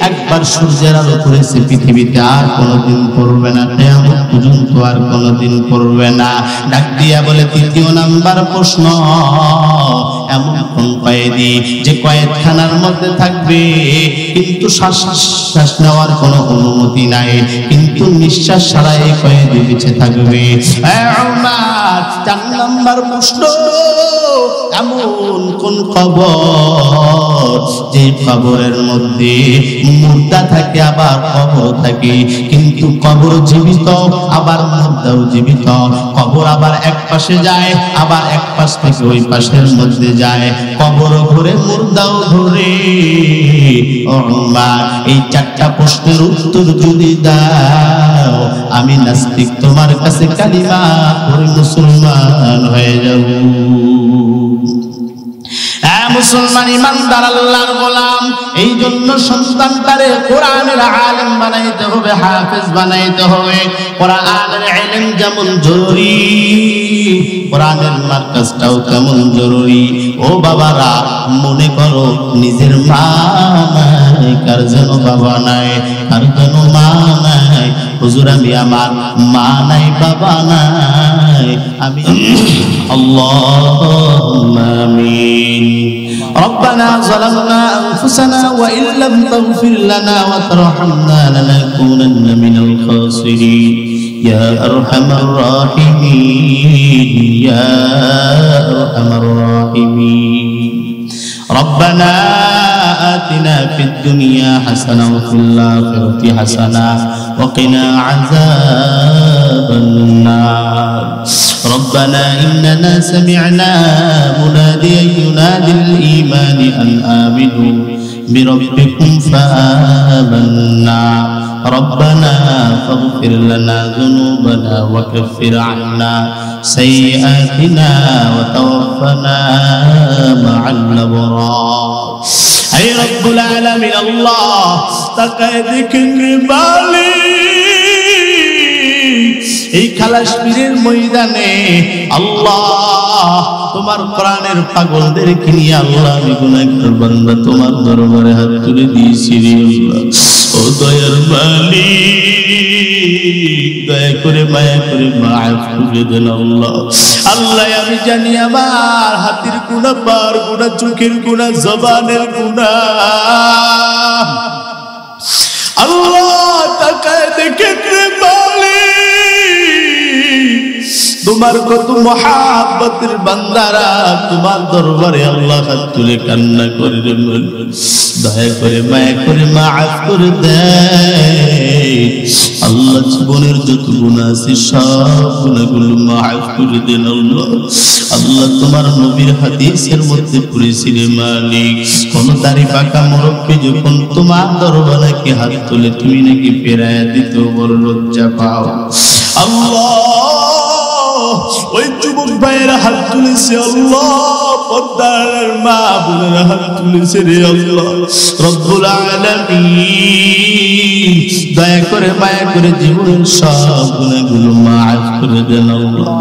একবার সূর্যের আলো পড়েছে, পৃথিবীতে আর কোনোদিন পড়বে না, কিয়ামত পর্যন্ত আর কোনোদিন পড়বে না। ডাক দিয়া বলে 3 নাম্বার প্রশ্ন, এমন কোন কয়েদি যে কয়েদখানার মধ্যে থাকবে কিন্তু শ্বাস নেওয়ার কোনো অনুমতি নাই, কিন্তু নিঃশ্বাস ছাড়াই কয়েদি বেঁচে থাকবে? 4 নাম্বার প্রশ্ন, এমন কোন কবর যে কবরের মধ্যে মুর্দা থাকে আবার কবর থাকে, কিন্তু কবর জীবিত আবার মুর্দাও জীবিত, কবর আবার এক পাশে যায় আবার এক পাশ থেকে ওই পাশের মধ্যে যায়, কবর ঘুরে মুর্দাও ঘুরে। এই 4টা প্রশ্নের উত্তর যদি দাও, আমি নাস্তিক তোমার কাছে কালিমা পড়ে মুসলমান হয়ে যাব। মুসলমান ইমানদার আল্লাহর গোলাম, এই জন্য সন্তানটারে কোরআনের আলেম বানাইতে হবে, হাফেজ বানাইতে হবে। কোরআনের ইলম যেমন জরুরি, কোরআনের মার্কাজটাও তেমন জরুরি। ও বাবারা, মনে করো নিজের মা নাই, কার যেন বাবা নাই, কার যেন মা নাই। হুজুর আমি আমার মা নাই, বাবা নাই, আমি আল্লাহুম্মা আমিন। ربنا ظلمنا أنفسنا وإن لم تغفر لنا وترحمنا لنكونن من الخاسرين يا أرحم الراحمين يا أرحم الراحمين ربنا آتنا في الدنيا حسنة وفي الآخرة حسنة وقنا عذاب النار ربنا إننا سمعنا مناديا ينادي الإيمان أن آمنوا بربكم فآمنا ربنا فاغفر لنا ذنوبنا وكفر عنا سيئاتنا وتوفنا مع الأبرار أي رب العالمين الله تقدك بالي এই খালাসপীরের ময়দানে আল্লাহ তোমার কোরআনের পাগলদেরকে নিয়ে আল্লাহ আমি গুনাহগার বান্দা তোমার দরবারে হাত তুলে দিয়েছি রে আল্লাহ। ও দয়ার মালিক, দয়া করে মায়া করে মাফ করে দেন আল্লাহ। আল্লাহ আমি জানি আমার হাতের গুনাহ, পার গুনাহ, চোখের গুনাহ, জবানের গুনাহ। আল্লাহ তাকায় দেখে তোমার কত মহাব্বতের বান্দারা তোমার দরবারে আল্লাহ হাত তুলে কান্না করে রে, দয়া করে মায়া করে মাফ করে দেয় আল্লাহ। জীবনের যত গুনাহ আছে সব গুনাহগুলো মাফ করে দেন আল্লাহ। আল্লাহ তোমার নবীর হাদিসের মধ্যে পড়েছি রে মালিক, কোন দাড়ি পাকা মুরব্বি যখন তোমার দরবারে কি হাত তুলে তুমি নাকি ফেরায়া দিতে বড় লজ্জা পাও আল্লাহ। ওই যুবক ভাইয়েরা হাত তুলেছে আল্লাহ, পর্দার মা বোনেরা হাত তুলেছে রে আল্লাহ। রব্বুল আলামিন দয়া করে মায়া করে জীবনের সব গুনাহগুলো মাফ করে দেন আল্লাহ।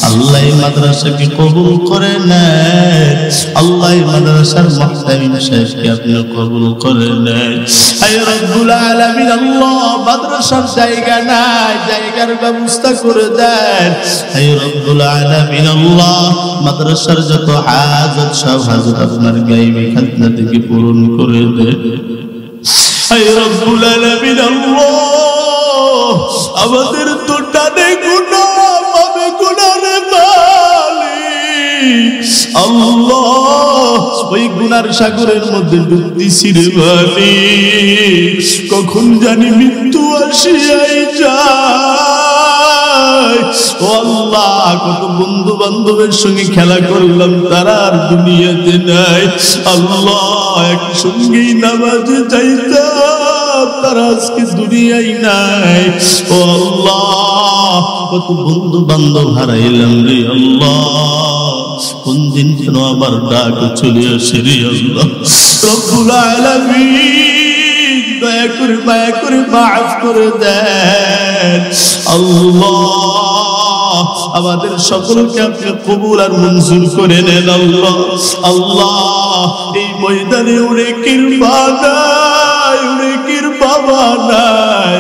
আল্লাহ এই মাদ্রাসাকে কবুল করে নেন আল্লাহ, এই মাদ্রাসার মুহতামিম সাহেবকে আপনি কবুল করে নেন। হে রব্বুল আলামিন আল্লাহ, মাদ্রাসার জায়গা নাই, জায়গার ব্যবস্থা করে দেন। হে রব্বুল আলামিন আল্লাহ, মাদ্রাসার যত হাজত সব হাজত আপনার গায়বী খাজনা থেকে পূরণ করে দেন। হে রব্বুল আলামিন আল্লাহ, আমাদের তো ডানে গুনাহ বামে গুনাহ রে মালিক আল্লাহ, ওই গুনার সাগরের মধ্যে ডুব দিছি রে মালিক। কখন জানি মৃত্যু আসিয়াই যায় ও আল্লাহ। কত বন্ধু বান্ধবের সঙ্গে খেলা করলাম, তারা আর দুনিয়াতে নাই আল্লাহ। একসঙ্গেই নামাজে যাইতাম, তারা আজকে দুনিয়ায় নাই ও আল্লাহ। কত বন্ধু বান্ধব হারাইলাম রে আল্লাহ। কোন দিন যেন আমার ডাক চলে আসে রে আল্লাহ রব্বুল আলামিন দয়া করে মায়া করে মাফ করে দেন আল্লাহ আমাদের সকলকে আপনি কবুল আর মঞ্জুর করে নেন আল্লাহ আল্লাহ এই ময়দানে অনেকের মা নাই অনেকের বাবা নাই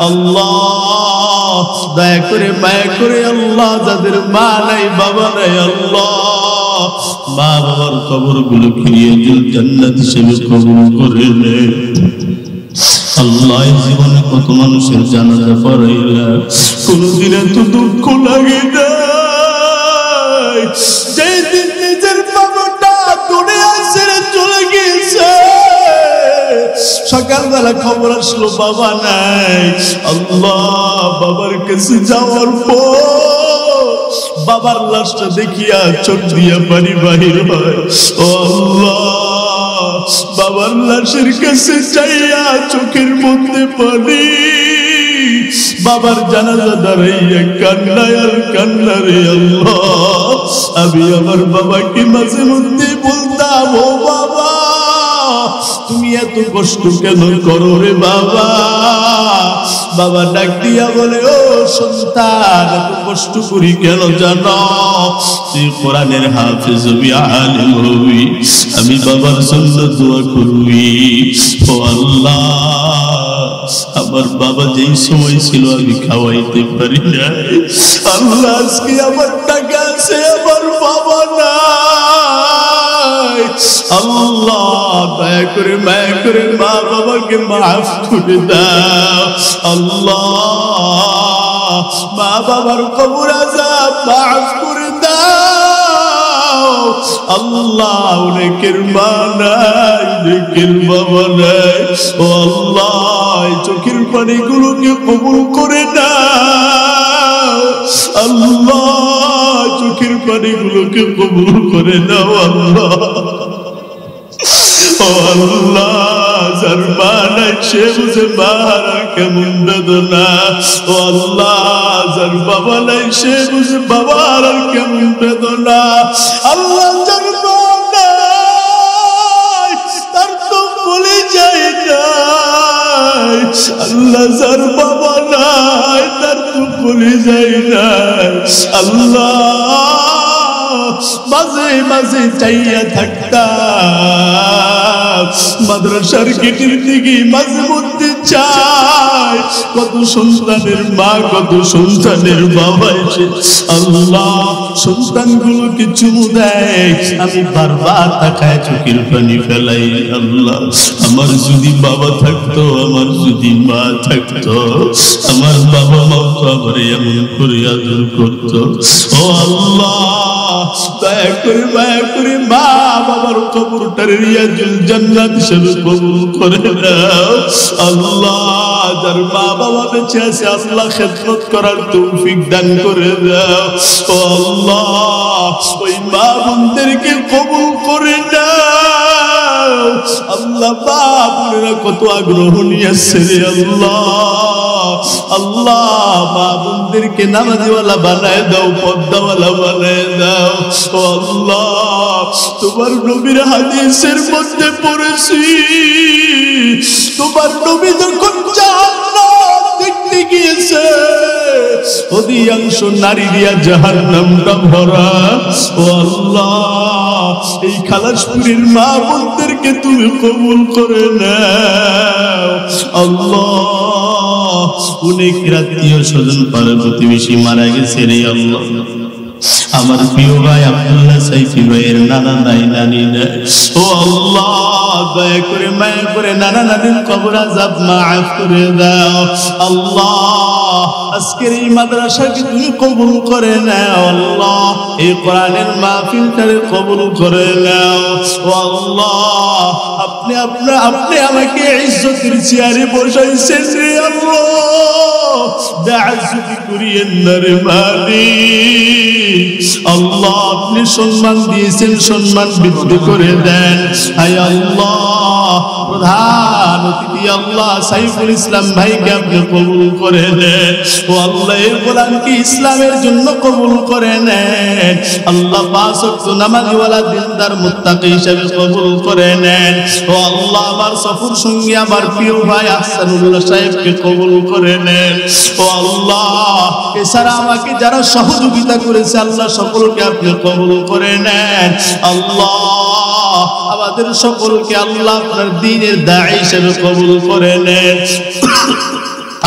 আল্লাহ দয়া করে মায়া করে আল্লাহ যাদের মা নাই বাবা নাই আল্লাহ মা বাবার কবরগুলো খিরিয়াতুল জান্নাত হিসেবে কবুল করে নেন আল্লাহ জীবনে কত মানুষের জানাজা পড়াইলা কোনদিন এত দুঃখ লাগে নাই যেদিন নিজের বাবাটা দুনিয়া ছেড়ে চলে গিয়েছে সকালবেলা খবর আসলো বাবা নাই আল্লাহ বাবার কাছে যাওয়ার পর বাবার লাশটা দেখিয়া চোখ দিয়া পানি বাহির হয় ও আল্লাহ বাবার লাশের কাছে চাইয়া চোখের মধ্যে পানি বাবার জানাজা দাঁড়াইয়া কান্নায় আর কান্না রে আল্লাহ আমি আমার বাবাকে মাঝে মধ্যে বলতাম ও বাবা তুমি এত কষ্ট কেন করো রে বাবা বাবা ডাক দিয়া বলে ও সন্তান এত কষ্ট করি কেন জানো তুই কোরআনের হাফেজ হবি আলেম হবি আমি বাবার জন্য দোয়া করবি ও আল্লাহ আমার বাবা যেই সময় ছিল আমি খাওয়াইতে পারি না আল্লাহ আজকে আমার টাকা আছে আমার বাবা নাই আল্লাহ দয়া করে মায়া করে মা বাবাকে মাফ করে দাও আল্লাহ মা বাবার কবর আযাব মাফ করে দাও আল্লাহ অনেকের মা নাই অনেকের বাবা নাই ও আল্লাহ চোখের পানিগুলোকে কবুল করে নাও আল্লাহ চোখের পানিগুলোকে কবুল করে নাও আল্লাহ ও আল্লাহ যার মা নাই সে বুঝে মার কেমন বেদনা ও আল্লাহ যার বাবা নাই সে বুঝে বাবার আর কেমন বেদনা আল্লাহ যার মা নাই তার তো বলে যায় নাই আল্লাহ যার বাবা নাই তার তো বলে যায় নাই আল্লাহ মাঝে মাঝে চাইয়া থাকতাম মাদ্রাসার গেটের দিকে মাঝে মধ্যে চাই কত সন্তানের মা কত সন্তানের বাবা এসে আল্লাহ সন্তানগুলোকে চুমু দেয় আমি বারবার তাকায় চোখের পানি ফেলাই আল্লাহ আমার যদি বাবা থাকতো আমার যদি মা থাকতো আমার বাবা মা তো আমার এমন করে আদর করতো ও আল্লাহ দয়া করে মায়া করে মা বাবার কবরটার রিয়াজুল জান্নাত হিসেবে কবুল করে দাও আল্লাহ যার মা বাবা বেঁচে আছে আল্লাহ খেদমত করার তৌফিক দান করে দাও ও আল্লাহ ওই মা বোনদেরকে কবুল করে দাও আল্লাহ মা বোনেরা কত আগ্রহ নিয়ে আসছে রে আল্লাহ আল্লাহ মা বোনদেরকে নামাজিওয়ালা বানায় দাও পর্দাওয়ালা বানায় দাও ও আল্লাহ তোমার নবীর হাদিসের মধ্যে পড়েছি তোমার নবী যখন জান্নাত দেখতে গিয়েছে অধিকাংশ নারী দিয়া জাহান্নামটা ভরা ও আল্লাহ এই খালাসপুরের মা বোনদেরকে তুমি কবুল করে নাও আল্লাহ অনেক আত্মীয় স্বজন পাড়া প্রতিবেশী মারা গেছে রে আল্লাহ আমার প্রিয় ভাই আব্দুল্লাহ সাইফি ভাইয়ের নানা নাই নানি নাই ও আল্লাহ দয়া করে মায়া করে নানা নানির কবর আযাব মাফ করে দাও আল্লাহ আজকের এই মাদ্রাসাকে তুমি কবুল করে নাও আল্লাহ এই কোরআনের মাহফিলটারে কবুল করে নাও ও আল্লাহ আপনি আমাকে ইজ্জতের চেয়ারে বসাইছেন রে আল্লাহ বেইজ্জতি করিয়েন না রে মালিক। আল্লাহ আপনি সম্মান দিয়েছেন, সম্মান বৃদ্ধি করে দেন। হায় আল্লাহ প্রধান অতিথি আল্লাহ সাইফুল ইসলাম ভাইকে আপনি কবুল করে নেন। ও আল্লাহ এই গোলামকে ইসলামের জন্য কবুল করে নেন। আল্লাহ পাঁচ ওয়াক্ত নামাজওয়ালা দিনদার মুত্তাকি হিসেবে কবুল করে নেন। ও আল্লাহ আমার সফর সঙ্গী আমার প্রিয় ভাই আহসানুল্লাহ সাহেবকে কবুল করে নেন। ও আল্লাহ এছাড়া আমাকে যারা সহযোগিতা করেছে আল্লাহ সকলকে আপনি কবুল করে নেন। আল্লাহ আমাদের সকলকে আল্লাহ আপনার দ্বীনের দাঈ হিসেবে কবুল করে নেন।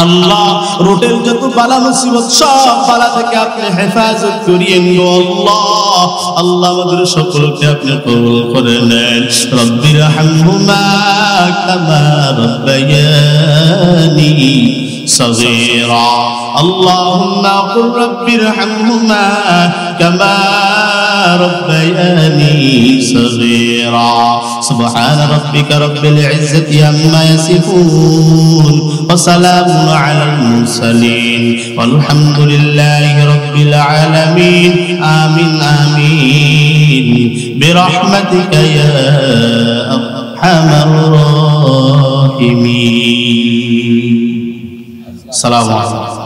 আল্লাহ রোডের যত বালা মুসিবত সব বালা থেকে আপনি হেফাজত করিয়েন গো আল্লাহ। আল্লাহ আমাদের সকলকে আপনি কবুল করে নেন। রব্বির হামহুমা কামা রাব্বায়ানি সগীরা। আল্লাহুম্মা কুল রব্বির হামহুমা কামা ربياني صغيرا سبحان ربك رب العزة عما يصفون وسلام على المرسلين والحمد لله رب العالمين آمين آمين برحمتك يا أرحم الراحمين. السلام عليكم.